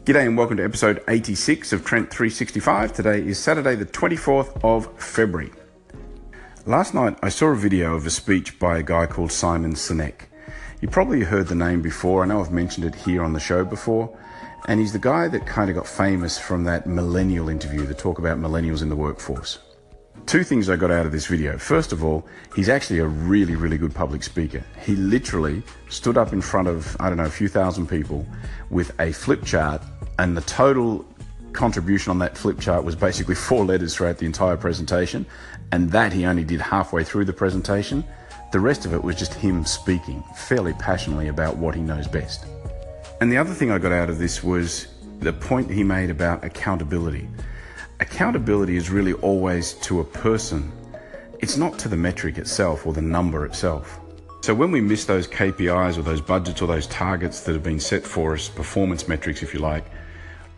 G'day and welcome to episode 86 of Trent365. Today is Saturday the 24th of February. Last night I saw a video of a speech by a guy called Simon Sinek. You probably heard the name before. I know I've mentioned it here on the show before. And he's the guy that kind of got famous from that millennial interview, the talk about millennials in the workforce. Two things I got out of this video. First of all, he's actually a really, really good public speaker. He literally stood up in front of, a few thousand people with a flip chart, and the total contribution on that flip chart was basically 4 letters throughout the entire presentation, and that he only did halfway through the presentation. The rest of it was just him speaking fairly passionately about what he knows best. And the other thing I got out of this was the point he made about accountability. Accountability is really always to a person. It's not to the metric itself or the number itself. So when we miss those KPIs or those budgets or those targets that have been set for us, performance metrics if you like,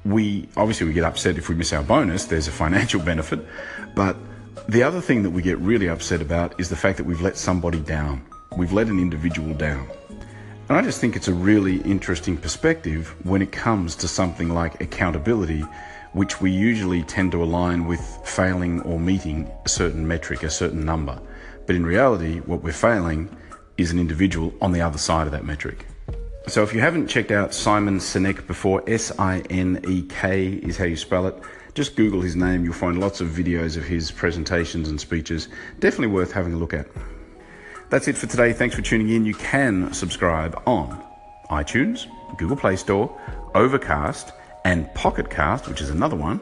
we get upset if we miss our bonus. There's a financial benefit. But the other thing that we get really upset about is the fact that we've let somebody down. We've let an individual down. And I just think it's a really interesting perspective when it comes to something like accountability, which we usually tend to align with failing or meeting a certain metric, a certain number. But in reality, what we're failing is an individual on the other side of that metric. So if you haven't checked out Simon Sinek before, S-I-N-E-K is how you spell it. Just Google his name. You'll find lots of videos of his presentations and speeches. Definitely worth having a look at. That's it for today. Thanks for tuning in. You can subscribe on iTunes, Google Play Store, Overcast, and Pocket Cast, which is another one,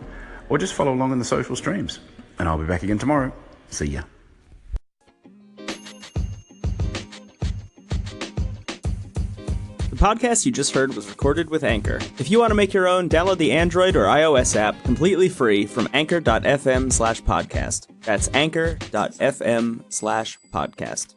or just follow along in the social streams. And I'll be back again tomorrow. See ya. The podcast you just heard was recorded with Anchor. If you want to make your own, download the Android or iOS app completely free from anchor.fm/podcast. That's anchor.fm/podcast.